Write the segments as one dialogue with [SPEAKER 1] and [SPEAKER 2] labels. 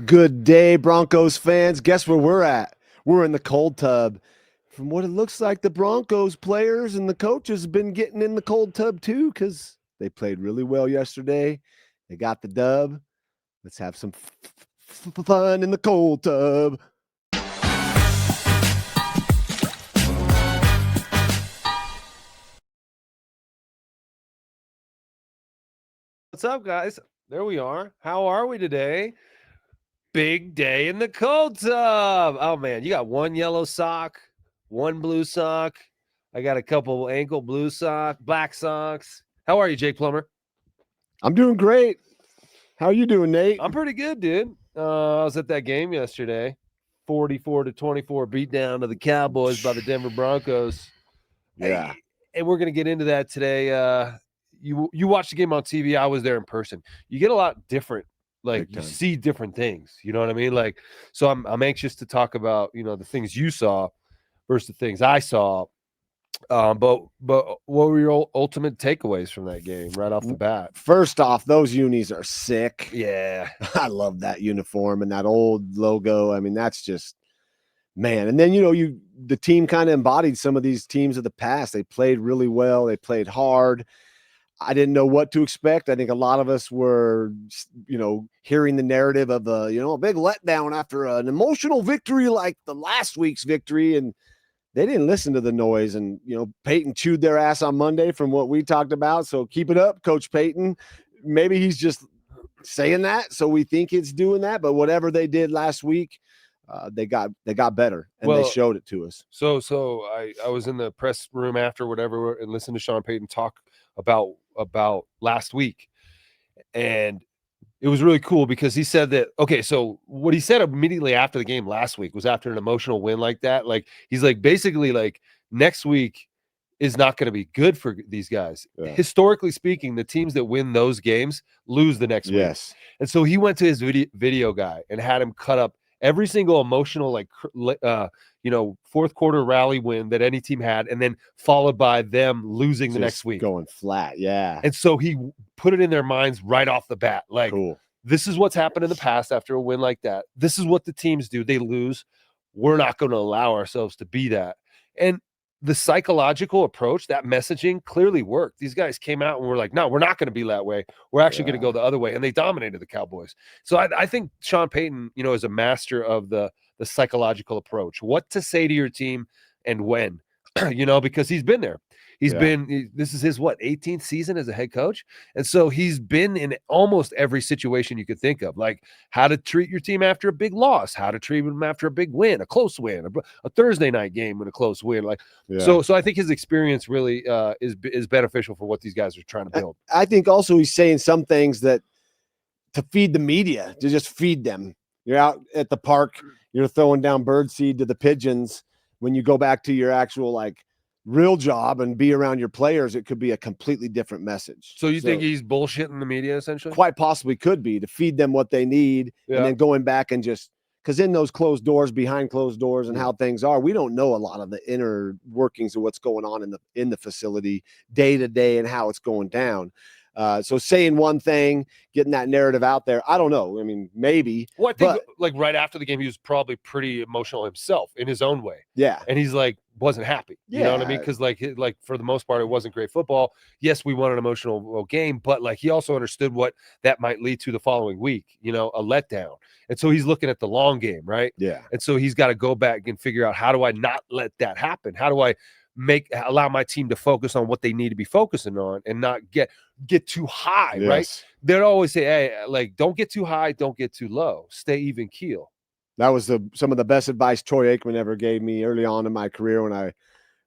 [SPEAKER 1] Good day, Broncos fans. Guess where we're at? We're in the cold tub. From what it looks like, the Broncos players and the coaches have been getting in the cold tub too because they played really well yesterday. They got the dub. Let's have some fun in the cold tub.
[SPEAKER 2] What's up, guys? There we are. How are we today? Big day in the cold tub. Oh, man, you got one yellow sock, one blue sock. I got a couple ankle black socks. How are you, Jake Plummer?
[SPEAKER 1] I'm doing great. How are you doing, Nate?
[SPEAKER 2] I'm pretty good, dude. I was at that game yesterday. 44-24 beatdown of the Cowboys by the Denver Broncos.
[SPEAKER 1] Yeah.
[SPEAKER 2] And we're going to get into that today. You watched the game on TV. I was there in person. You get a lot different. Like you see different things. You know what I mean? Like, so I'm anxious to talk about, the things you saw versus the things I saw. But what were your ultimate takeaways from that game right off the bat?
[SPEAKER 1] First off, those unis are sick.
[SPEAKER 2] Yeah.
[SPEAKER 1] I love that uniform and that old logo. I mean, that's just, man. And then, the team kind of embodied some of these teams of the past. They played really well. They played hard. I didn't know what to expect. I think a lot of us were, hearing the narrative of a big letdown after an emotional victory like the last week's victory. And they didn't listen to the noise. And, Peyton chewed their ass on Monday from what we talked about. So keep it up, Coach Peyton. Maybe he's just saying that, so we think it's doing that. But whatever they did last week, they got better, and they showed it to us.
[SPEAKER 2] So I was in the press room after whatever and listened to Sean Payton talk about last week, and it was really cool because he said that, okay, so what he said immediately after the game last week was after an emotional win like that, like he's like basically like next week is not going to be good for these guys. Yeah. Historically speaking, the teams that win those games lose the next week. And so he went to his video guy and had him cut up every single emotional, fourth quarter rally win that any team had, and then followed by them losing the next week.
[SPEAKER 1] Going flat, yeah.
[SPEAKER 2] And so he put it in their minds right off the bat. Like, This is what's happened in the past after a win like that. This is what the teams do. They lose. We're not going to allow ourselves to be that. And the psychological approach, that messaging clearly worked. These guys came out and were like, no, we're not going to be that way. We're actually going to go the other way. And they dominated the Cowboys. So I think Sean Payton, is a master of the psychological approach, what to say to your team and when, because he's been there. This is his 18th season as a head coach. And so he's been in almost every situation you could think of, like how to treat your team after a big loss, how to treat them after a big win, a close win, a Thursday night game and a close win. So I think his experience really is beneficial for what these guys are trying to build.
[SPEAKER 1] I think also he's saying some things that to feed the media, to just feed them. You're out at the park, you're throwing down birdseed to the pigeons. When you go back to your actual real job and be around your players, it could be a completely different message.
[SPEAKER 2] So you think he's bullshitting the media essentially?
[SPEAKER 1] Quite possibly could be, to feed them what they need, and then going back and just because in those closed doors, behind closed doors, and how things are, we don't know a lot of the inner workings of what's going on in the facility day to day and how it's going down. So saying one thing, getting that narrative out there, I don't know. I mean, maybe.
[SPEAKER 2] Well, I think right after the game, he was probably pretty emotional himself in his own way.
[SPEAKER 1] Yeah.
[SPEAKER 2] And he's wasn't happy. You know what I mean? Because for the most part, it wasn't great football. Yes, we won an emotional game, but he also understood what that might lead to the following week, a letdown. And so he's looking at the long game, right?
[SPEAKER 1] Yeah.
[SPEAKER 2] And so he's got to go back and figure out, how do I not let that happen? How do I allow my team to focus on what they need to be focusing on and not get too high, right? They'd always say, hey, don't get too high, don't get too low, stay even keel.
[SPEAKER 1] That was some of the best advice Troy Aikman ever gave me early on in my career when I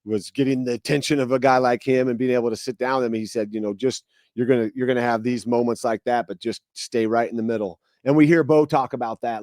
[SPEAKER 1] was getting the attention of a guy like him and being able to sit down with him. He said, just you're gonna have these moments like that, but just stay right in the middle. And we hear Bo talk about that,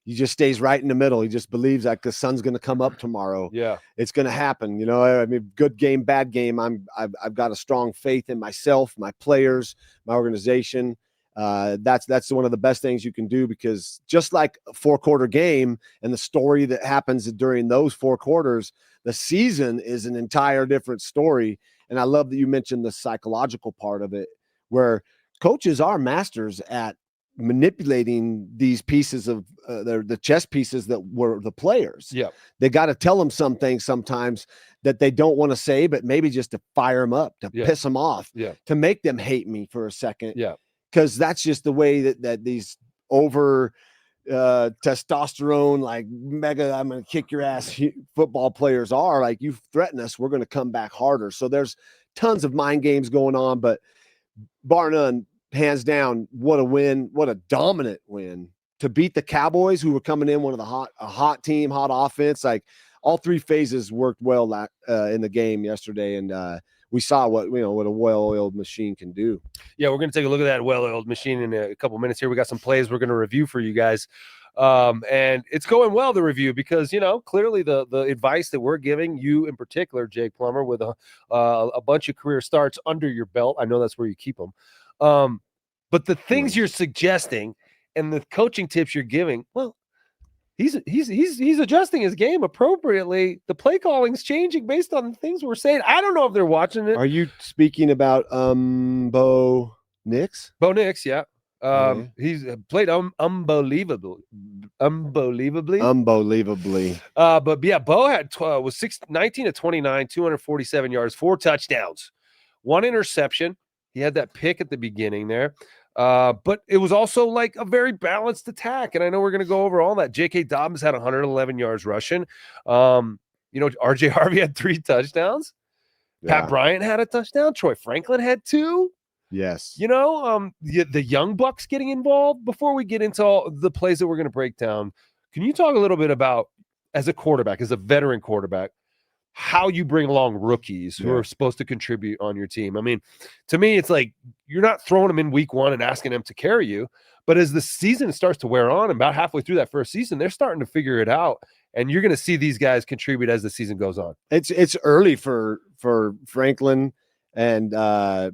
[SPEAKER 1] he just stays right in the middle. He just believes the sun's going to come up tomorrow.
[SPEAKER 2] Yeah,
[SPEAKER 1] it's going to happen. I mean, good game, bad game. I've got a strong faith in myself, my players, my organization. That's one of the best things you can do, because just like a 4-quarter game and the story that happens during those 4 quarters, the season is an entire different story. And I love that you mentioned the psychological part of it, where coaches are masters at manipulating these pieces of the chess pieces that were the players.
[SPEAKER 2] Yeah.
[SPEAKER 1] They got to tell them some things sometimes that they don't want to say, but maybe just to fire them up, to piss them off, to make them hate me for a second.
[SPEAKER 2] Yeah.
[SPEAKER 1] Because that's just the way that these over testosterone, like mega, I'm going to kick your ass football players are. Like, you threaten us, we're going to come back harder. So there's tons of mind games going on, but bar none, hands down, what a win, what a dominant win to beat the Cowboys, who were coming in a hot team, hot offense. Like, all three phases worked well in the game yesterday, and we saw what a well-oiled machine can do.
[SPEAKER 2] Yeah, we're going to take a look at that well-oiled machine in a couple minutes here. We got some plays we're going to review for you guys. And it's going well, the review, because, clearly the advice that we're giving you in particular, Jake Plummer, with a bunch of career starts under your belt. I know that's where you keep them. But the things you're suggesting and the coaching tips you're giving, well, he's adjusting his game appropriately. The play calling's changing based on the things we're saying. I don't know if they're watching it.
[SPEAKER 1] Are you speaking about Bo Nix?
[SPEAKER 2] Bo Nix, yeah. He's played unbelievably. But yeah, Bo had 19 of 29, 247 yards, 4 touchdowns, 1 interception. He had that pick at the beginning there. But it was also like a very balanced attack. And I know we're going to go over all that. J.K. Dobbins had 111 yards rushing. R.J. Harvey had 3 touchdowns. Yeah. Pat Bryant had a touchdown. Troy Franklin had 2.
[SPEAKER 1] Yes.
[SPEAKER 2] The young bucks getting involved. Before we get into all the plays that we're going to break down, can you talk a little bit about, as a quarterback, as a veteran quarterback, how you bring along rookies who are supposed to contribute on your team? I mean, to me, it's like you're not throwing them in week 1 and asking them to carry you. But as the season starts to wear on, about halfway through that first season, they're starting to figure it out. And you're going to see these guys contribute as the season goes on.
[SPEAKER 1] It's early for Franklin and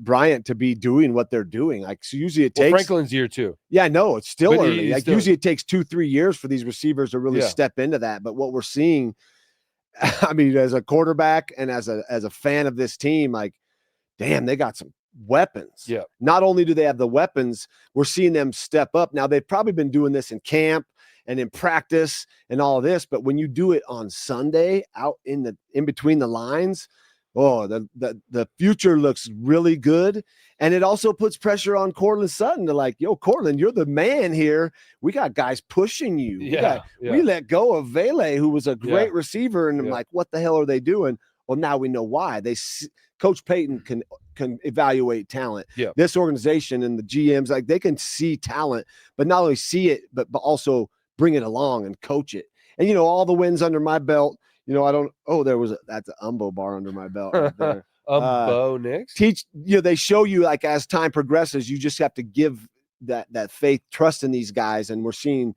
[SPEAKER 1] Bryant to be doing what they're doing. Like, so usually it takes
[SPEAKER 2] Franklin's year 2.
[SPEAKER 1] Yeah, no, it's still early. Like, usually it takes 2-3 years for these receivers to really step into that. But what we're seeing, I mean, as a quarterback and as a fan of this team, like, damn, they got some weapons.
[SPEAKER 2] Yeah.
[SPEAKER 1] Not only do they have the weapons, we're seeing them step up. Now, they've probably been doing this in camp and in practice and all of this, but when you do it on Sunday out in between the lines, the future looks really good. And it also puts pressure on Courtland Sutton to, like, yo, Courtland, you're the man here. We got guys pushing you. We let go of Vele, who was a great receiver. And I'm like, what the hell are they doing? Well, now we know why. Coach Payton can evaluate talent.
[SPEAKER 2] Yeah.
[SPEAKER 1] This organization and the GMs, like, they can see talent, but not only see it, but also bring it along and coach it. And, all the wins under my belt, that's an Umbo bar under my belt right there.
[SPEAKER 2] Bo Nix.
[SPEAKER 1] They show you, like, as time progresses, you just have to give that faith, trust in these guys. And we're seeing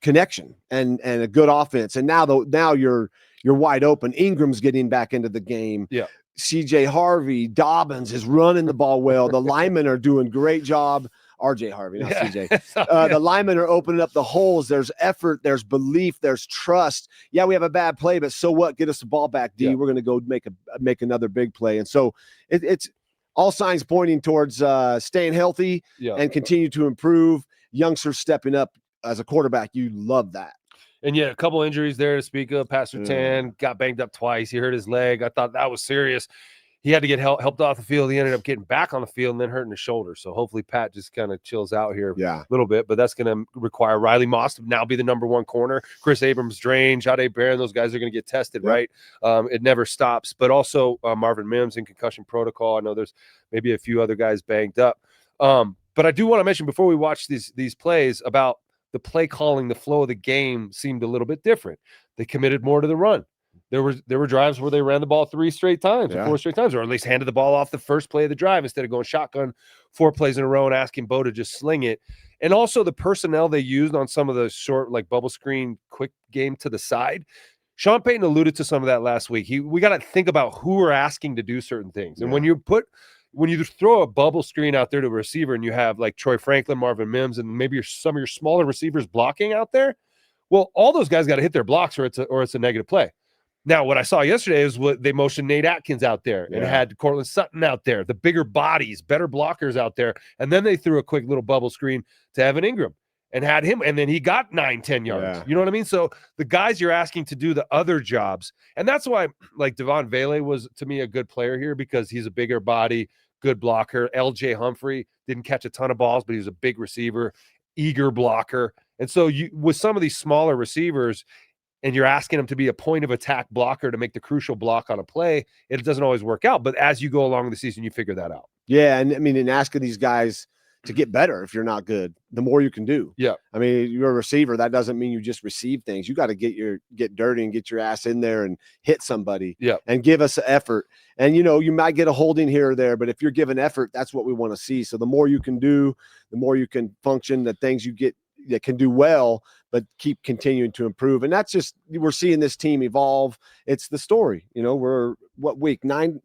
[SPEAKER 1] connection and a good offense. And now you're wide open. Ingram's getting back into the game.
[SPEAKER 2] Yeah.
[SPEAKER 1] CJ Harvey, Dobbins is running the ball well. The linemen are doing great job. RJ Harvey, not CJ. The linemen are opening up the holes. There's effort. There's belief. There's trust. Yeah, we have a bad play, but so what? Get us the ball back, D. We're going to go make another big play. And so it's all signs pointing towards staying healthy and continue to improve. Youngsters stepping up as a quarterback. You love that.
[SPEAKER 2] And a couple injuries there to speak of. Pastor Tan got banged up twice. He hurt his leg. I thought that was serious. He had to get helped off the field. He ended up getting back on the field and then hurting his shoulder. So hopefully Pat just kind of chills out here a little bit. But that's going to require Riley Moss to now be the number 1 corner. Chris Abrams-Drain, Jade Barron, those guys are going to get tested, right? It never stops. But also Marvin Mims in concussion protocol. I know there's maybe a few other guys banged up. But I do want to mention before we watch these plays about the play calling, the flow of the game seemed a little bit different. They committed more to the run. There were drives where they ran the ball 3 straight times, or 4 straight times, or at least handed the ball off the first play of the drive instead of going shotgun 4 plays in a row and asking Bo to just sling it. And also the personnel they used on some of the short, like, bubble screen quick game to the side. Sean Payton alluded to some of that last week. We got to think about who we're asking to do certain things. And when you throw a bubble screen out there to a receiver and you have, like, Troy Franklin, Marvin Mims, and maybe some of your smaller receivers blocking out there, well, all those guys got to hit their blocks or it's a negative play. Now, what I saw yesterday is what they motioned Nate Atkins out there and had Cortland Sutton out there, the bigger bodies, better blockers out there. And then they threw a quick little bubble screen to Evan Ingram and had him. And then he got 9-10 yards.
[SPEAKER 1] Yeah.
[SPEAKER 2] You know what I mean? So the guys you're asking to do the other jobs. And that's why, like, Devon Vele was, to me, a good player here because he's a bigger body, good blocker. LJ Humphrey didn't catch a ton of balls, but he was a big receiver, eager blocker. And so with some of these smaller receivers, and you're asking them to be a point of attack blocker to make the crucial block on a play, it doesn't always work out. But as you go along the season, you figure that out.
[SPEAKER 1] Yeah, and I mean, in asking these guys to get better if you're not good, the more you can do.
[SPEAKER 2] Yeah.
[SPEAKER 1] I mean, you're a receiver. That doesn't mean you just receive things. You got to get dirty and get your ass in there and hit somebody and give us effort. And, you might get a holding here or there, but if you're giving effort, that's what we want to see. So the more you can do, the more you can function, the things you get that can do well, but keep continuing to improve. And that's just, we're seeing this team evolve. It's the story. We're week 9?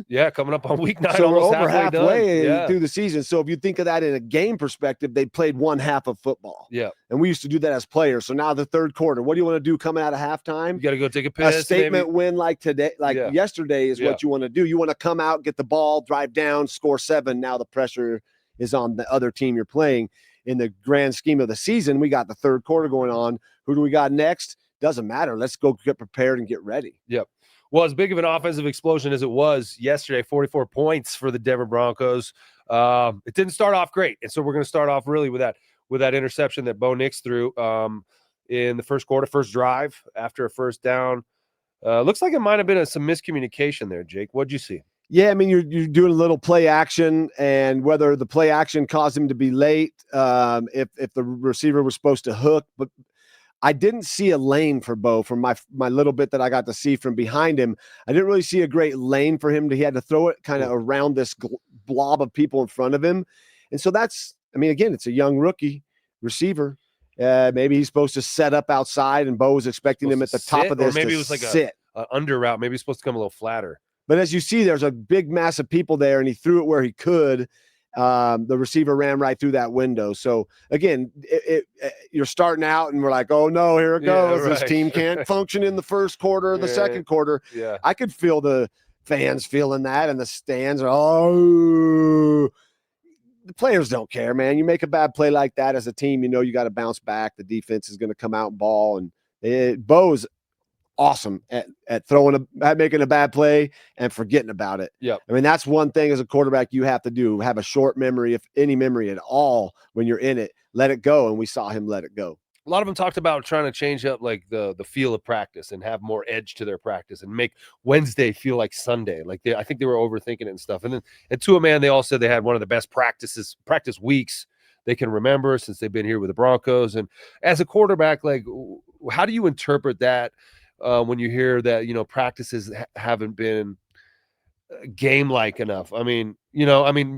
[SPEAKER 2] Yeah, coming up on week 9.
[SPEAKER 1] So we're over halfway through the season. So if you think of that in a game perspective, they played one half of football.
[SPEAKER 2] Yeah.
[SPEAKER 1] And we used to do that as players. So now the third quarter, what do you want to do coming out of halftime?
[SPEAKER 2] You got to go take a piss.
[SPEAKER 1] A statement win like today, yesterday is what you want to do. You want to come out, get the ball, drive down, score 7. Now the pressure is on the other team you're playing. In the grand scheme of the season, we got the third quarter going on. Who do we got next? Doesn't matter. Let's go get prepared and get ready.
[SPEAKER 2] Yep. Well, as big of an offensive explosion as it was yesterday, 44 points for the Denver Broncos. It didn't start off great. And so we're going to start off really with that interception that Bo Nix threw in the first quarter, first drive after a first down. Looks like it might have been some miscommunication there, Jake. What'd you see?
[SPEAKER 1] Yeah, I mean, you're doing a little play action, and whether the play action caused him to be late, if the receiver was supposed to hook, but I didn't see a lane for Bo from my little bit that I got to see from behind him. I didn't really see a great lane for him. He had to throw it kind of around this blob of people in front of him. And so again, it's a young rookie receiver. Maybe he's supposed to set up outside, and Bo was expecting him at the top of this.
[SPEAKER 2] Or maybe it was like a under route. Maybe he's supposed to come a little flatter.
[SPEAKER 1] But as you see, there's a big mass of people there, and he threw it where he could. The receiver ran right through that window. So, again, you're starting out, and we're like, oh, no, here it goes. Yeah, right. This team can't function in the first quarter or the second quarter.
[SPEAKER 2] Yeah.
[SPEAKER 1] I could feel the fans feeling that, and the stands are, the players don't care, man. You make a bad play like that as a team, you got to bounce back. The defense is going to come out and ball. And Bo's awesome at making a bad play and forgetting about it.
[SPEAKER 2] Yeah.
[SPEAKER 1] I mean, that's one thing as a quarterback you have to do. Have a short memory, if any memory at all, when you're in it. Let it go, and we saw him let it go.
[SPEAKER 2] A lot of them talked about trying to change up like the feel of practice and have more edge to their practice and make Wednesday feel like Sunday. I think they were overthinking it and stuff. And to a man, they all said they had one of the best practice weeks they can remember since they've been here with the Broncos. And as a quarterback, how do you interpret that? When you hear that, practices haven't been game-like enough. I mean,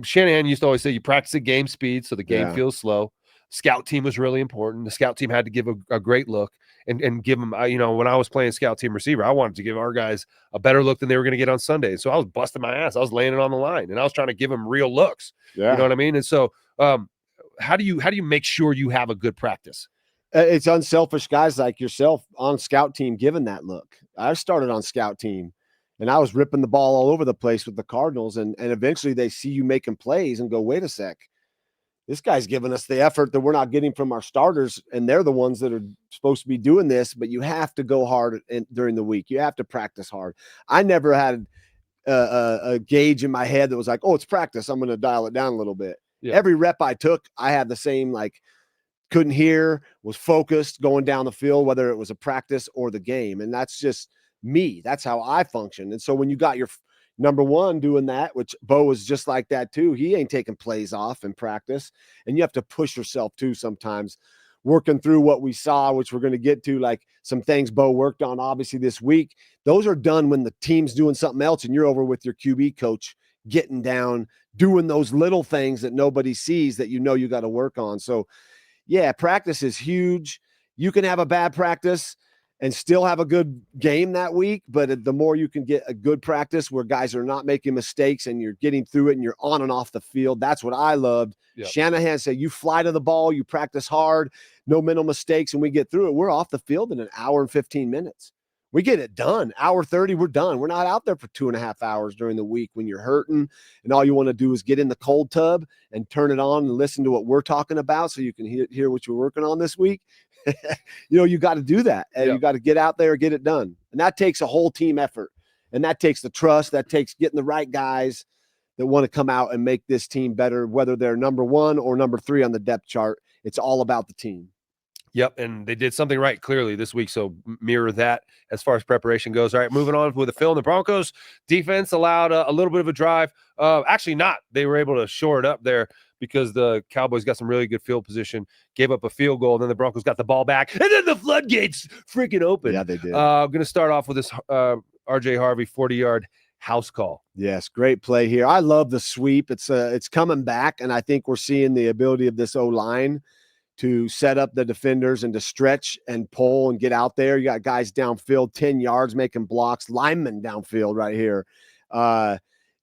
[SPEAKER 2] Shanahan used to always say you practice at game speed so the game feels slow. Scout team was really important. The scout team had to give a great look and give them, when I was playing scout team receiver, I wanted to give our guys a better look than they were going to get on Sunday. So I was busting my ass. I was laying it on the line, and I was trying to give them real looks.
[SPEAKER 1] Yeah.
[SPEAKER 2] You know what I mean? And so how do you make sure you have a good practice?
[SPEAKER 1] It's unselfish guys like yourself on scout team giving that look. I started on scout team, and I was ripping the ball all over the place with the Cardinals, and eventually they see you making plays and go, wait a sec. This guy's giving us the effort that we're not getting from our starters, and they're the ones that are supposed to be doing this, but you have to go hard during the week. You have to practice hard. I never had a gauge in my head that was like, oh, it's practice. I'm going to dial it down a little bit. Yeah. Every rep I took, I had the same, couldn't hear, was focused going down the field, whether it was a practice or the game. And that's just me. That's how I function. And so when you got your number one doing that, which Bo was just like that too, he ain't taking plays off in practice. And you have to push yourself too sometimes, working through what we saw, which we're going to get to, like some things Bo worked on obviously this week. Those are done when the team's doing something else and you're over with your QB coach, getting down, doing those little things that nobody sees that you got to work on. So yeah, practice is huge. You can have a bad practice and still have a good game that week, but the more you can get a good practice where guys are not making mistakes and you're getting through it and you're on and off the field, that's what I loved. Yep. Shanahan said, you fly to the ball, you practice hard, no mental mistakes, and we get through it. We're off the field in an hour and 15 minutes. we get it done. Hour 30, we're done. We're not out there for 2.5 hours during the week when you're hurting and all you want to do is get in the cold tub and turn it on and listen to what we're talking about so you can hear what you're working on this week. You got to do that. And you got to get out there and get it done. And that takes a whole team effort. And that takes the trust. That takes getting the right guys that want to come out and make this team better, whether they're number 1 or number 3 on the depth chart. It's all about the team.
[SPEAKER 2] Yep, and they did something right clearly this week, so mirror that as far as preparation goes. All right, moving on with the film. The Broncos defense allowed a little bit of a drive. Actually not. They were able to shore it up there because the Cowboys got some really good field position, gave up a field goal, and then the Broncos got the ball back, and then the floodgates freaking open.
[SPEAKER 1] Yeah, they did.
[SPEAKER 2] I'm going to start off with this RJ Harvey 40-yard house call.
[SPEAKER 1] Yes, great play here. I love the sweep. It's coming back, and I think we're seeing the ability of this O-line to set up the defenders and to stretch and pull and get out there. You got guys downfield, 10 yards, making blocks, linemen downfield right here.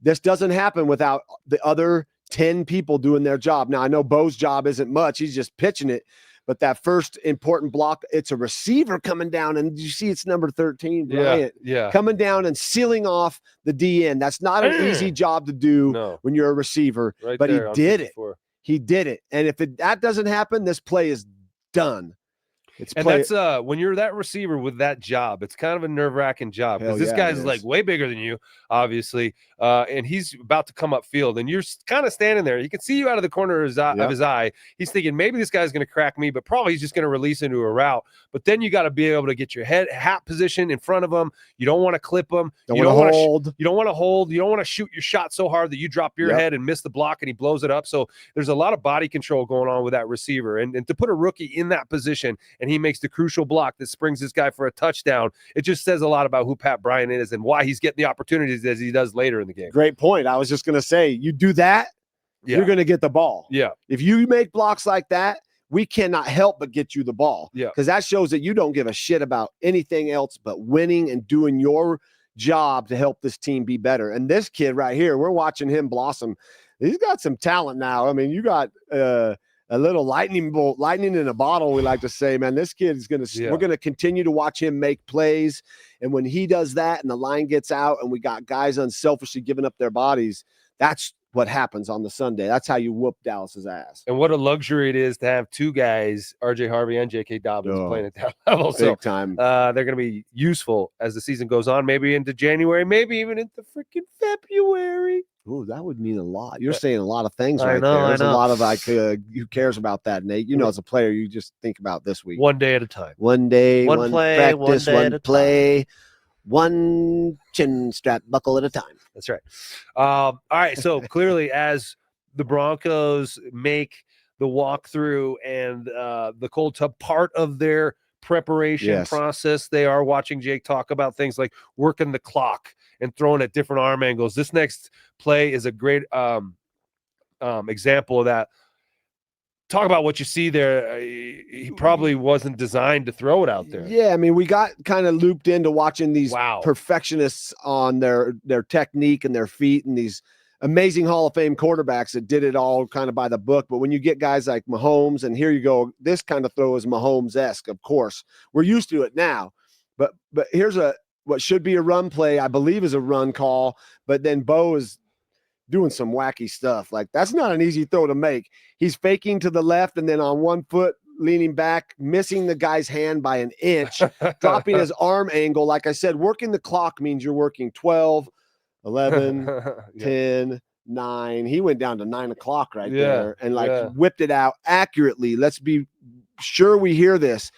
[SPEAKER 1] This doesn't happen without the other 10 people doing their job. Now, I know Bo's job isn't much. He's just pitching it. But that first important block, it's a receiver coming down, and you see it's number 13, Bryant, coming down and sealing off the DN. That's not an easy job to do when you're a receiver, but he did it. He did it. And if that doesn't happen, this play is done.
[SPEAKER 2] That's when you're that receiver with that job, it's kind of a nerve-wracking job because this guy's like way bigger than you, obviously, and he's about to come up field, and you're kind of standing there. You can see you out of the corner of his eye. He's thinking maybe this guy's going to crack me, but probably he's just going to release into a route. But then you got to be able to get your hat position in front of him. You don't want to clip him. You don't want to hold. You don't want to hold. You don't want to shoot your shot so hard that you drop your head and miss the block and he blows it up. So there's a lot of body control going on with that receiver, and to put a rookie in that position and he makes the crucial block that springs this guy for a touchdown, it just says a lot about who Pat Bryant is and why he's getting the opportunities as he does later in the game.
[SPEAKER 1] Great point. I was just going to say, you do that, you're going to get the ball.
[SPEAKER 2] Yeah.
[SPEAKER 1] If you make blocks like that, we cannot help but get you the ball.
[SPEAKER 2] Yeah.
[SPEAKER 1] Because that shows that you don't give a shit about anything else but winning and doing your job to help this team be better. And this kid right here, we're watching him blossom. He's got some talent now. I mean, you got a little lightning in a bottle, we like to say, man. This kid is we're going to continue to watch him make plays. And when he does that and the line gets out and we got guys unselfishly giving up their bodies, that's what happens on the Sunday. That's how you whoop Dallas's ass.
[SPEAKER 2] And what a luxury it is to have two guys, RJ Harvey and J.K. Dobbins, playing at that level.
[SPEAKER 1] Big time.
[SPEAKER 2] They're going to be useful as the season goes on, maybe into January, maybe even into freaking February.
[SPEAKER 1] Ooh, that would mean a lot. You're saying a lot of things right there. There's a lot of who cares about that, Nate? You know, as a player, you just think about this week.
[SPEAKER 2] One day at a time.
[SPEAKER 1] One day,
[SPEAKER 3] one play,
[SPEAKER 1] practice, one play, one chin strap buckle at a time.
[SPEAKER 2] That's right. All right. So clearly, as the Broncos make the walkthrough and the cold tub part of their preparation process, they are watching Jake talk about things like working the clock and throwing at different arm angles. This next play is a great example of that. Talk about what you see there. He probably wasn't designed to throw it out there.
[SPEAKER 1] Yeah, I mean, we got kind of looped into watching these perfectionists on their technique and their feet and these amazing Hall of Fame quarterbacks that did it all kind of by the book. But when you get guys like Mahomes, and here you go, this kind of throw is Mahomes-esque, of course. We're used to it now. But here's what should be a run play, I believe is a run call, but then Bo is doing some wacky stuff. Like, that's not an easy throw to make. He's faking to the left and then on one foot, leaning back, missing the guy's hand by an inch, dropping his arm angle. Like I said, working the clock means you're working 12, 11, 10, 9. He went down to 9 o'clock right there and whipped it out accurately. Let's be sure we hear this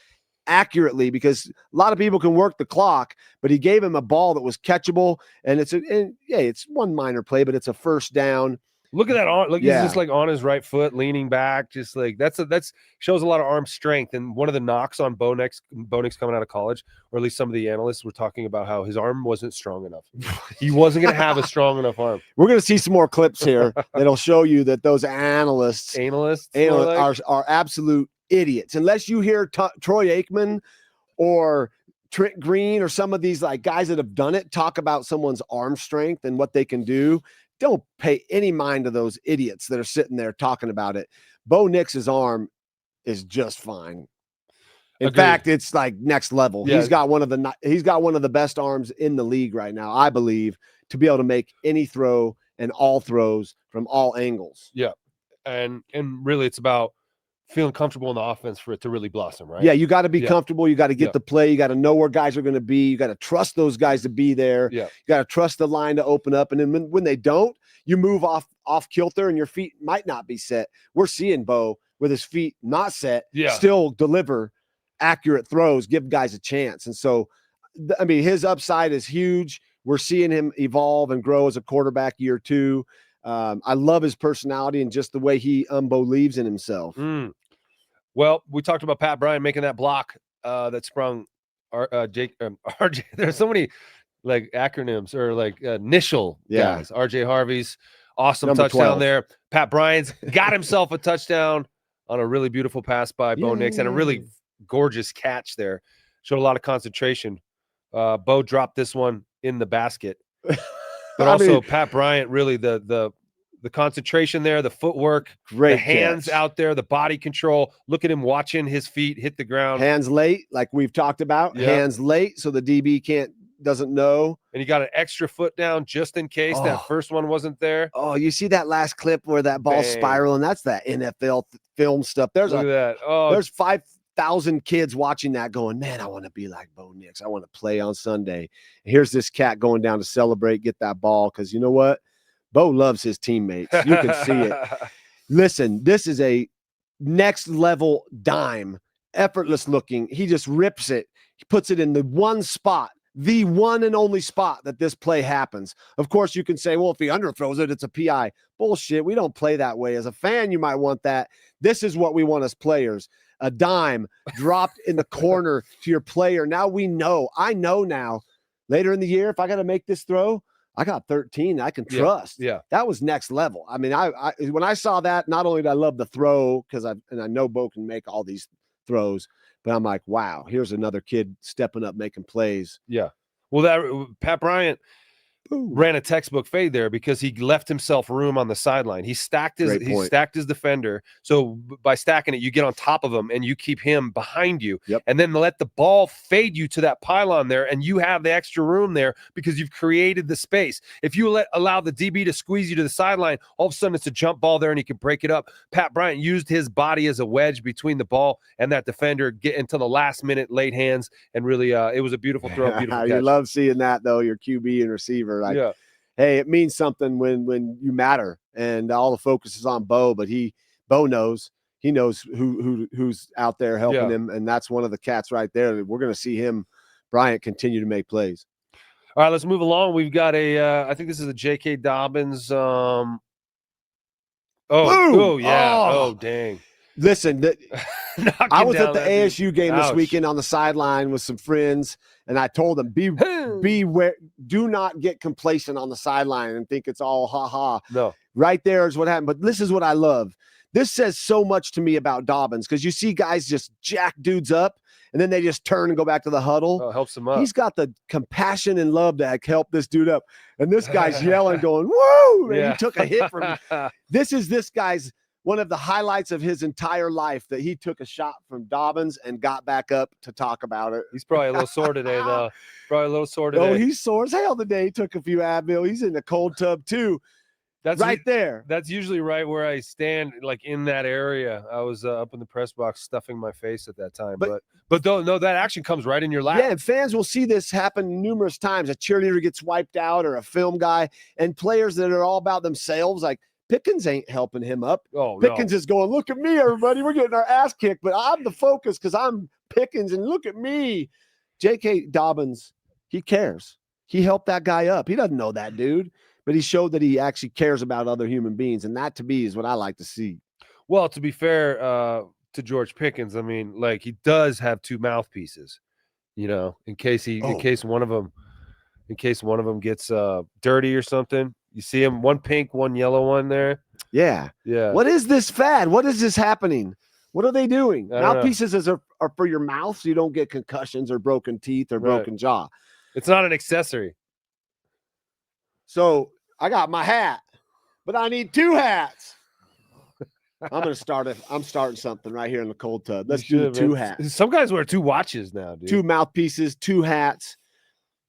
[SPEAKER 1] accurately, because a lot of people can work the clock, but he gave him a ball that was catchable, and it's one minor play, but it's a first down.
[SPEAKER 2] Look at that arm. Look, he's just like on his right foot, leaning back, just like that's shows a lot of arm strength. And one of the knocks on Bo Nix coming out of college, or at least some of the analysts were talking about how his arm wasn't strong enough. He wasn't going to have a strong enough arm.
[SPEAKER 1] We're going to see some more clips here that'll show you that those analysts are absolute idiots. Unless you hear Troy Aikman or Trent Green or some of these like guys that have done it talk about someone's arm strength and what they can do, don't pay any mind to those idiots that are sitting there talking about it. Bo Nix's arm is just fine. In fact, it's like next level. Yeah. He's got one of the best arms in the league right now, I believe, to be able to make any throw and all throws from all angles.
[SPEAKER 2] Yeah. And really it's about feeling comfortable in the offense for it to really blossom, right?
[SPEAKER 1] Yeah, you got to be comfortable. You got to get the play. You got to know where guys are going to be. You got to trust those guys to be there.
[SPEAKER 2] Yeah.
[SPEAKER 1] You got to trust the line to open up. And then when they don't, you move off kilter and your feet might not be set. We're seeing Bo with his feet not set, still deliver accurate throws, give guys a chance. And so, I mean, his upside is huge. We're seeing him evolve and grow as a quarterback year 2. I love his personality and just the way he believes in himself.
[SPEAKER 2] Well, we talked about Pat Bryant making that block that sprung RJ. There's so many like acronyms or like initial guys. RJ Harvey's awesome
[SPEAKER 1] Number
[SPEAKER 2] touchdown
[SPEAKER 1] 12.
[SPEAKER 2] There. Pat Bryant's got himself a touchdown on a really beautiful pass by Bo Nix and a really gorgeous catch there. Showed a lot of concentration. Bo dropped this one in the basket. But also Pat Bryant, really the concentration there, the footwork, the hands out there, the body control. Look at him watching his feet hit the ground.
[SPEAKER 1] Hands late, like we've talked about. Hands late, so the DB doesn't know.
[SPEAKER 2] And he got an extra foot down just in case that first one wasn't there.
[SPEAKER 1] Oh, you see that last clip where that ball's spiraling? That's that NFL film stuff. Look at that. There's 5,000 kids watching that going, man, I want to be like Bo Nix. I want to play on Sunday. And here's this cat going down to celebrate, get that ball, because you know what? Bo loves his teammates. You can see it. Listen, this is a next level dime, effortless looking. He just rips it. He puts it in the one spot, the one and only spot that this play happens. Of course, you can say, well, if he underthrows it, it's a PI. Bullshit. We don't play that way. As a fan, you might want that. This is what we want as players. A dime dropped in the corner to your player. Now we know. I know now. Later in the year, if I got to make this throw, I got 13 I can trust.
[SPEAKER 2] Yeah.
[SPEAKER 1] That was next level. I mean, I when I saw that, not only did I love the throw because I know Bo can make all these throws, but I'm like, wow, here's another kid stepping up, making plays.
[SPEAKER 2] Yeah. Well, that Pat Bryant ran a textbook fade there because he left himself room on the sideline. He stacked his defender. So by stacking it, you get on top of him and you keep him behind you.
[SPEAKER 1] Yep.
[SPEAKER 2] And then let the ball fade you to that pylon there, and you have the extra room there because you've created the space. If you allow the DB to squeeze you to the sideline, all of a sudden it's a jump ball there and he can break it up. Pat Bryant used his body as a wedge between the ball and that defender, get into the last minute, late hands, and really it was a beautiful throw. Beautiful catch.
[SPEAKER 1] You love seeing that, though, your QB and receiver. Like, hey, it means something when you matter, and all the focus is on Bo, but Bo knows. He knows who's out there helping him, and that's one of the cats right there. We're going to see Bryant, continue to make plays.
[SPEAKER 2] All right, let's move along. We've got I think this is a J.K. Dobbins. Oh, dang.
[SPEAKER 1] Listen, I was at the ASU game this weekend on the sideline with some friends, and I told them, beware, do not get complacent on the sideline and think it's all ha-ha.
[SPEAKER 2] No.
[SPEAKER 1] Right there is what happened. But this is what I love. This says so much to me about Dobbins, because you see guys just jack dudes up, and then they just turn and go back to the huddle.
[SPEAKER 2] Oh, helps him up.
[SPEAKER 1] He's got the compassion and love to help this dude up. And this guy's yelling, going, woo! And he took a hit from this guy's one of the highlights of his entire life, that he took a shot from Dobbins and got back up to talk about it.
[SPEAKER 2] He's probably a little sore today, though.
[SPEAKER 1] Oh, he's sore as hell today. He took a few Advil. He's in the cold tub, too. That's right there.
[SPEAKER 2] That's usually right where I stand, like in that area. I was up in the press box stuffing my face at that time. But no, that action comes right in your lap.
[SPEAKER 1] Yeah, and fans will see this happen numerous times. A cheerleader gets wiped out, or a film guy, and players that are all about themselves, like Pickens ain't helping him up.
[SPEAKER 2] Oh,
[SPEAKER 1] Pickens is going, look at me, everybody. We're getting our ass kicked, but I'm the focus because I'm Pickens, and look at me. J.K. Dobbins, he cares. He helped that guy up. He doesn't know that dude, but he showed that he actually cares about other human beings, and that, to me, is what I like to see.
[SPEAKER 2] Well, to be fair to George Pickens, I mean, like, he does have two mouthpieces, in case one of them gets dirty or something. You see him, one pink, one yellow one there.
[SPEAKER 1] Yeah. What is this fad? What is this happening? What are they doing? Mouthpieces are for your mouth, so you don't get concussions or broken teeth or broken jaw.
[SPEAKER 2] It's not an accessory.
[SPEAKER 1] So I got my hat, but I need two hats. I'm starting something right here in the cold tub. Let's do the 2 hats.
[SPEAKER 2] Some guys wear 2 watches now, dude.
[SPEAKER 1] 2 mouthpieces, 2 hats,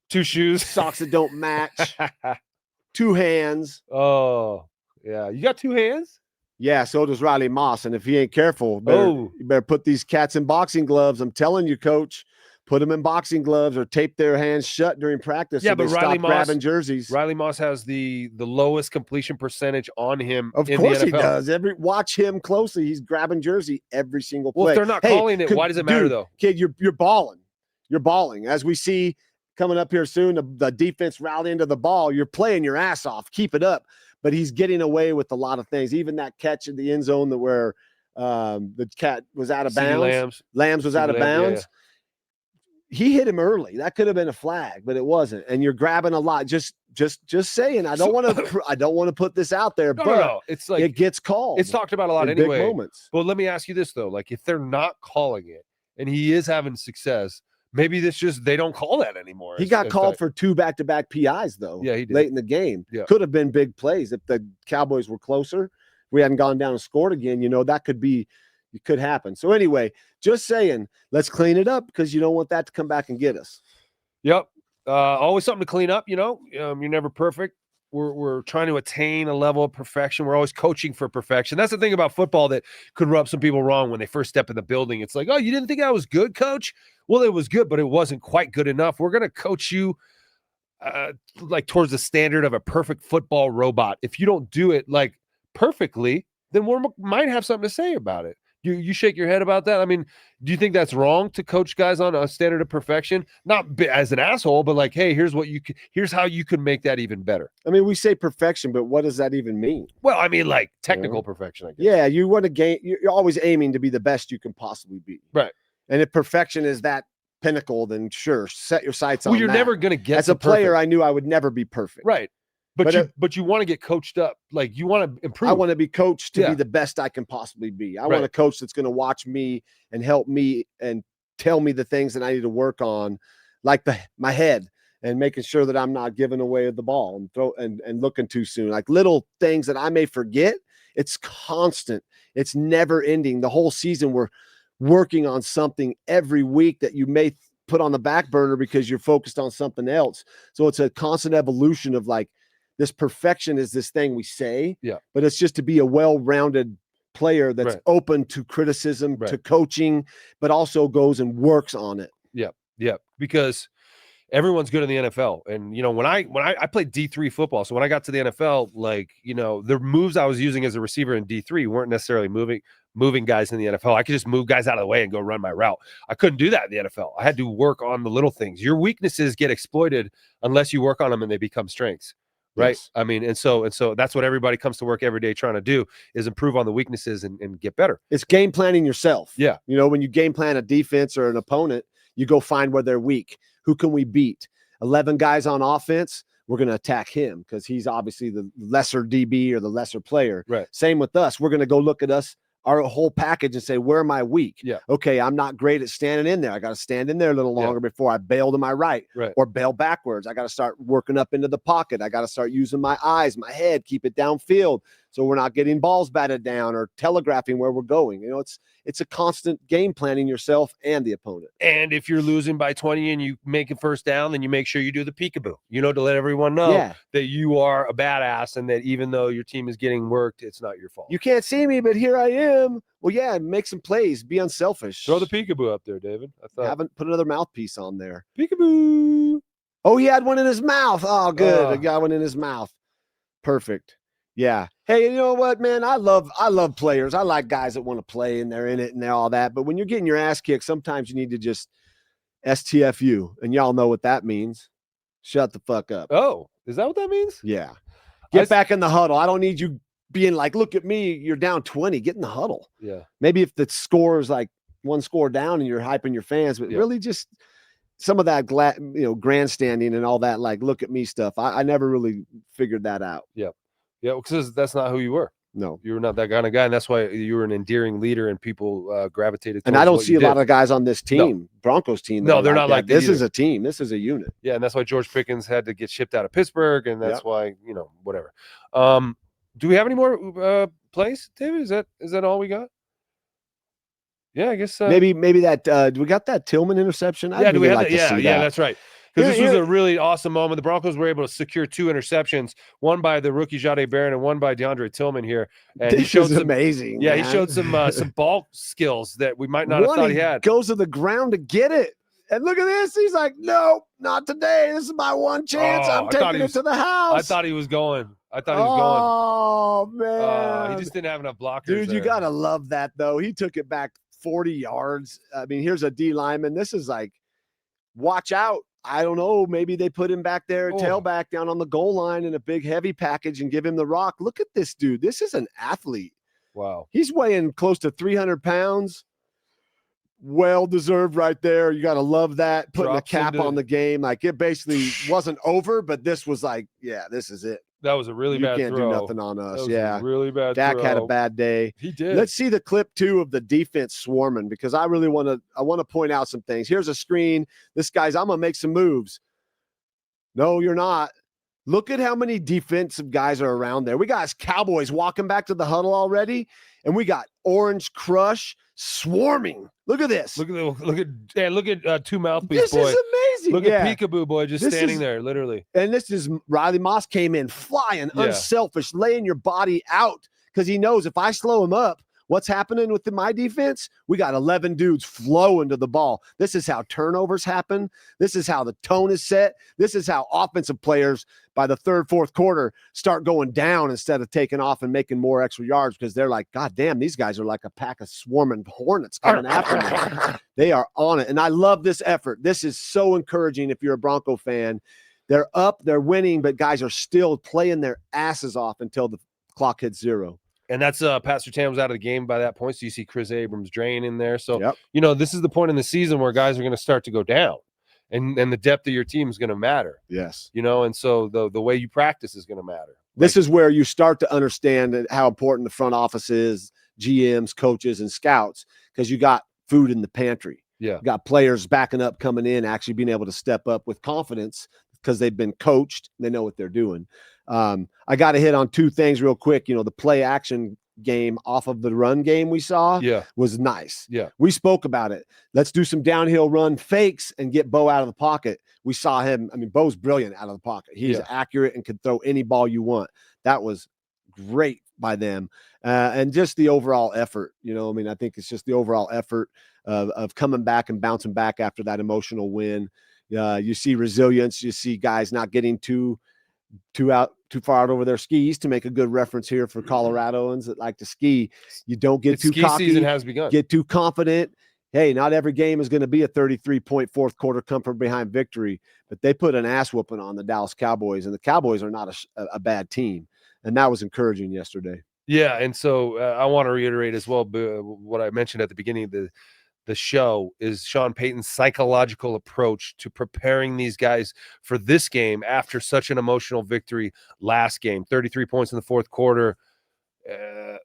[SPEAKER 2] 2 shoes,
[SPEAKER 1] socks that don't match, 2 hands.
[SPEAKER 2] Oh, yeah. You got 2 hands?
[SPEAKER 1] Yeah, so does Riley Moss. And if he ain't careful, you better put these cats in boxing gloves. I'm telling you, coach, put them in boxing gloves or tape their hands shut during practice.
[SPEAKER 2] Yeah,
[SPEAKER 1] so
[SPEAKER 2] but
[SPEAKER 1] they
[SPEAKER 2] Riley
[SPEAKER 1] stop
[SPEAKER 2] Moss,
[SPEAKER 1] grabbing jerseys.
[SPEAKER 2] Riley Moss has the lowest completion percentage on him.
[SPEAKER 1] Of course he does. Watch him closely. He's grabbing jersey every single play.
[SPEAKER 2] Well, if they're not calling it, why does it matter though?
[SPEAKER 1] Kid, you're balling. You're balling. As we see coming up here soon, the defense rally into the ball. You're playing your ass off. Keep it up. But he's getting away with a lot of things. Even that catch in the end zone where the cat was out of bounds. Lambs was out of bounds. Yeah. He hit him early. That could have been a flag, but it wasn't. And you're grabbing a lot. Just saying. I don't want to put this out there, but
[SPEAKER 2] it's like
[SPEAKER 1] it gets called.
[SPEAKER 2] It's talked about a lot anyway.
[SPEAKER 1] Big moments.
[SPEAKER 2] But let me ask you this though: like if they're not calling it and he is having success, maybe they don't call that anymore.
[SPEAKER 1] He got called for 2 back-to-back PIs though.
[SPEAKER 2] Yeah, he did.
[SPEAKER 1] Late in the game.
[SPEAKER 2] Yeah.
[SPEAKER 1] Could have been big plays if the Cowboys were closer. We hadn't gone down and scored again. That it could happen. So anyway, just saying, let's clean it up because you don't want that to come back and get us.
[SPEAKER 2] Yep. Always something to clean up. You're never perfect. We're trying to attain a level of perfection. We're always coaching for perfection. That's the thing about football that could rub some people wrong when they first step in the building. It's like, oh, you didn't think I was good, coach? Well, it was good, but it wasn't quite good enough. We're going to coach you like towards the standard of a perfect football robot. If you don't do it like perfectly, then we might have something to say about it. You shake your head about that? I mean, do you think that's wrong to coach guys on a standard of perfection? Not as an asshole, but like, hey, here's how you can make that even better.
[SPEAKER 1] I mean, we say perfection, but what does that even mean?
[SPEAKER 2] Well, I mean, like technical perfection, I guess.
[SPEAKER 1] Yeah, you want to gain. You're always aiming to be the best you can possibly be.
[SPEAKER 2] Right.
[SPEAKER 1] And if perfection is that pinnacle, then sure, set your sights on that.
[SPEAKER 2] Well, you're never going to get
[SPEAKER 1] as a player, I knew I would never be perfect.
[SPEAKER 2] Right. But you want to get coached up. Like you want to improve.
[SPEAKER 1] I want to be coached to be the best I can possibly be. I want a coach that's going to watch me and help me and tell me the things that I need to work on, like my head and making sure that I'm not giving away the ball and looking too soon. Like little things that I may forget. It's constant. It's never ending. The whole season we're working on something every week that you may put on the back burner because you're focused on something else. So it's a constant evolution of like, this perfection is this thing we say, but it's just to be a well-rounded player that's open to criticism, to coaching, but also goes and works on it.
[SPEAKER 2] Yeah. Because everyone's good in the NFL. And, when I played D3 football, so when I got to the NFL, like, the moves I was using as a receiver in D3 weren't necessarily moving guys in the NFL. I could just move guys out of the way and go run my route. I couldn't do that in the NFL. I had to work on the little things. Your weaknesses get exploited unless you work on them and they become strengths. Right. Yes. I mean, and so that's what everybody comes to work every day trying to do is improve on the weaknesses and get better.
[SPEAKER 1] It's game planning yourself.
[SPEAKER 2] Yeah.
[SPEAKER 1] When you game plan a defense or an opponent, you go find where they're weak. Who can we beat? 11 guys on offense. We're going to attack him because he's obviously the lesser DB or the lesser player.
[SPEAKER 2] Right.
[SPEAKER 1] Same with us. We're going to go look at our whole package and say, where am I weak?
[SPEAKER 2] Yeah.
[SPEAKER 1] Okay, I'm not great at standing in there. I got to stand in there a little longer before I bail to my right or bail backwards. I got to start working up into the pocket. I got to start using my eyes, my head, keep it downfield so we're not getting balls batted down or telegraphing where we're going. It's a constant game planning yourself and the opponent.
[SPEAKER 2] And if you're losing by 20 and you make a first down, then you make sure you do the peekaboo, to let everyone know that you are a badass and that even though your team is getting worked, it's not your fault.
[SPEAKER 1] You can't see me, but here I am. Well, make some plays. Be unselfish.
[SPEAKER 2] Throw the peekaboo up there, David.
[SPEAKER 1] I haven't put another mouthpiece on there.
[SPEAKER 2] Peekaboo.
[SPEAKER 1] Oh, he had one in his mouth. Oh, good. He got one in his mouth. Perfect. Yeah. Hey, you know what, man? I love players. I like guys that want to play and they're in it and they're all that. But when you're getting your ass kicked, sometimes you need to just STFU. And y'all know what that means. Shut the fuck up.
[SPEAKER 2] Oh, is that what that means?
[SPEAKER 1] Yeah. Get back in the huddle. I don't need you being like, look at me, you're down 20. Get in the huddle.
[SPEAKER 2] Yeah.
[SPEAKER 1] Maybe if the score is like one score down and you're hyping your fans, but really just some of that grandstanding and all that, like, look at me stuff. I never really figured that out.
[SPEAKER 2] Yeah. Yeah, because that's not who you were.
[SPEAKER 1] No,
[SPEAKER 2] you were not that kind of guy, and that's why you were an endearing leader, and people gravitated.
[SPEAKER 1] And I don't see a lot of guys on this team, Broncos team.
[SPEAKER 2] No, they're not like that.
[SPEAKER 1] This is a team. This is a unit.
[SPEAKER 2] Yeah, and that's why George Pickens had to get shipped out of Pittsburgh, and that's why whatever. Do we have any more plays, David? Is that all we got? Yeah, I guess
[SPEAKER 1] maybe that we got that Tillman interception.
[SPEAKER 2] Yeah, do we have that? Yeah, that's right. Because this was a really awesome moment. The Broncos were able to secure 2 interceptions, one by the rookie Jahdae Barron and one by DeAndre Tillman here. And
[SPEAKER 1] this is amazing.
[SPEAKER 2] Yeah,
[SPEAKER 1] man.
[SPEAKER 2] he showed some ball skills that we might not have thought he had.
[SPEAKER 1] Goes to the ground to get it. And look at this. He's like, no, not today. This is my one chance. I'm taking it to the house.
[SPEAKER 2] I thought he was going.
[SPEAKER 1] Oh, man.
[SPEAKER 2] He just didn't have enough blockers.
[SPEAKER 1] Dude, you got to love that, though. He took it back 40 yards. I mean, here's a D lineman. This is like, watch out. I don't know. Maybe they put him back there, tailback down on the goal line in a big heavy package and give him the rock. Look at this dude. This is an athlete.
[SPEAKER 2] Wow.
[SPEAKER 1] He's weighing close to 300 pounds. Well-deserved right there. You got to love that. Putting a cap on the game. Like, it basically wasn't over, but this was like, yeah, this is it.
[SPEAKER 2] That was a really bad throw.
[SPEAKER 1] You can't do nothing on us.
[SPEAKER 2] Yeah. Really bad
[SPEAKER 1] Dak had a bad day.
[SPEAKER 2] He did.
[SPEAKER 1] Let's see the clip 2 of the defense swarming, because I really want to point out some things. Here's a screen. This guy's, I'm going to make some moves. No, you're not. Look at how many defensive guys are around there. We got Cowboys walking back to the huddle already, and we got Orange Crush swarming. Look at this.
[SPEAKER 2] Look at two mouthpiece boy.
[SPEAKER 1] This is amazing.
[SPEAKER 2] Look at Peekaboo boy just standing there, literally.
[SPEAKER 1] And this is Riley Moss came in flying, unselfish, laying your body out, because he knows if I slow him up, what's happening with my defense? We got 11 dudes flowing to the ball. This is how turnovers happen. This is how the tone is set. This is how offensive players by the third, fourth quarter start going down instead of taking off and making more extra yards, because they're like, God damn, these guys are like a pack of swarming hornets coming after me. They are on it. And I love this effort. This is so encouraging if you're a Bronco fan. They're up, they're winning, but guys are still playing their asses off until the clock hits 0.
[SPEAKER 2] And that's Pastor Tam was out of the game by that point. So you see Chris Abrams drain in there. So, this is the point in the season where guys are going to start to go down, and the depth of your team is going to matter.
[SPEAKER 1] Yes.
[SPEAKER 2] And so the way you practice is going to matter.
[SPEAKER 1] This is where you start to understand how important the front office is, GMs, coaches, and scouts, because you got food in the pantry.
[SPEAKER 2] Yeah.
[SPEAKER 1] You got players backing up, coming in, actually being able to step up with confidence because they've been coached. They know what they're doing. I got to hit on 2 things real quick. The play action game off of the run game we saw was nice.
[SPEAKER 2] Yeah.
[SPEAKER 1] We spoke about it. Let's do some downhill run fakes and get Bo out of the pocket. We saw him. I mean, Bo's brilliant out of the pocket. He's accurate and can throw any ball you want. That was great by them. And just the overall effort, I think it's just the overall effort of coming back and bouncing back after that emotional win. You see resilience. You see guys not getting too far out over their skis, to make a good reference here for Coloradoans that like to ski. You don't get too cocky.
[SPEAKER 2] Season has begun.
[SPEAKER 1] Get too confident. Hey, not every game is going to be a 33-point fourth quarter come from behind victory, but they put an ass whooping on the Dallas Cowboys, and the Cowboys are not a bad team. And that was encouraging yesterday.
[SPEAKER 2] Yeah. And so I want to reiterate as well what I mentioned at the beginning of the show is Sean Payton's psychological approach to preparing these guys for this game after such an emotional victory last game. 33 points in the fourth quarter,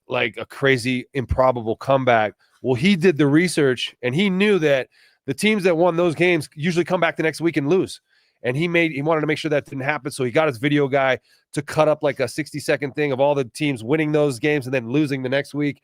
[SPEAKER 2] like a crazy, improbable comeback. Well, he did the research, and he knew that the teams that won those games usually come back the next week and lose. And he wanted to make sure that didn't happen. So he got his video guy to cut up like a 60-second thing of all the teams winning those games and then losing the next week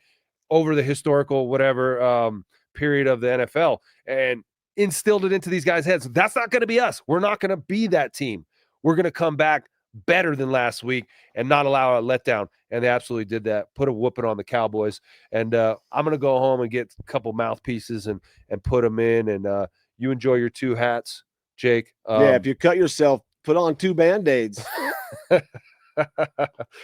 [SPEAKER 2] over the historical whatever period of the NFL, and instilled it into these guys' heads. That's not going to be us. We're not going to be that team. We're going to come back better than last week and not allow a letdown. And they absolutely did that. Put a whooping on the Cowboys. And I'm going to go home and get a couple mouthpieces and put them in. And you enjoy your 2 hats, Jake.
[SPEAKER 1] If you cut yourself, put on 2 Band-Aids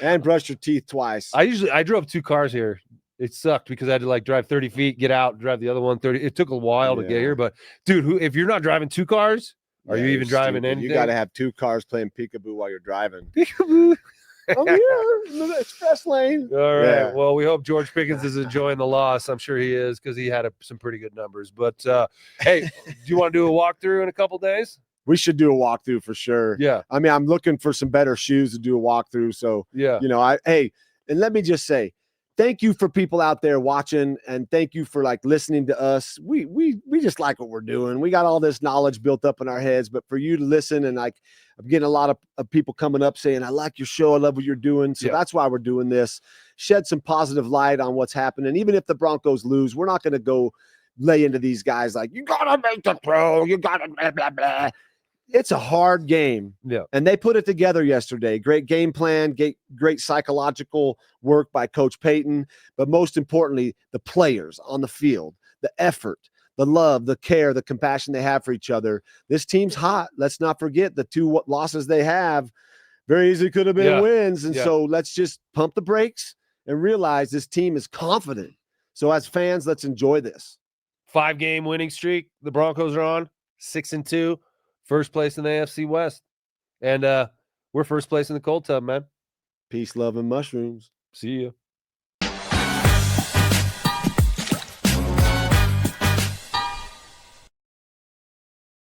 [SPEAKER 1] and brush your teeth twice.
[SPEAKER 2] I drove 2 cars here. It sucked because I had to drive 30 feet, get out, drive the other one 30. It took a while to get here, but dude, if you're not driving 2 cars, are you even driving anything?
[SPEAKER 1] You got to have 2 cars playing peekaboo while you're driving.
[SPEAKER 2] Peekaboo.
[SPEAKER 1] I'm here in the express lane.
[SPEAKER 2] All right. Yeah. Well, we hope George Pickens is enjoying the loss. I'm sure he is, because he had some pretty good numbers. But hey, do you want to do a walkthrough in a couple days?
[SPEAKER 1] We should do a walkthrough for sure.
[SPEAKER 2] Yeah.
[SPEAKER 1] I mean, I'm looking for some better shoes to do a walkthrough. So
[SPEAKER 2] yeah,
[SPEAKER 1] and let me just say, thank you for people out there watching, and thank you for like listening to us. We just like what we're doing. We got all this knowledge built up in our heads, but for you to listen, and like I'm getting a lot of people coming up saying, I like your show. I love what you're doing. So that's why we're doing this. Shed some positive light on what's happening. Even if the Broncos lose, we're not going to go lay into these guys like, you got to make the throw. You got to blah, blah, blah. It's a hard game.
[SPEAKER 2] Yeah.
[SPEAKER 1] And they put it together yesterday. Great game plan, great psychological work by Coach Payton. But most importantly, the players on the field, the effort, the love, the care, the compassion they have for each other. This team's hot. Let's not forget the 2 losses they have. Very easily could have been wins. And so let's just pump the brakes and realize this team is confident. So as fans, let's enjoy this.
[SPEAKER 2] 5-game winning streak. The Broncos are on 6-2. First place in the AFC West. And we're first place in the cold tub, man.
[SPEAKER 1] Peace, love, and mushrooms.
[SPEAKER 2] See you.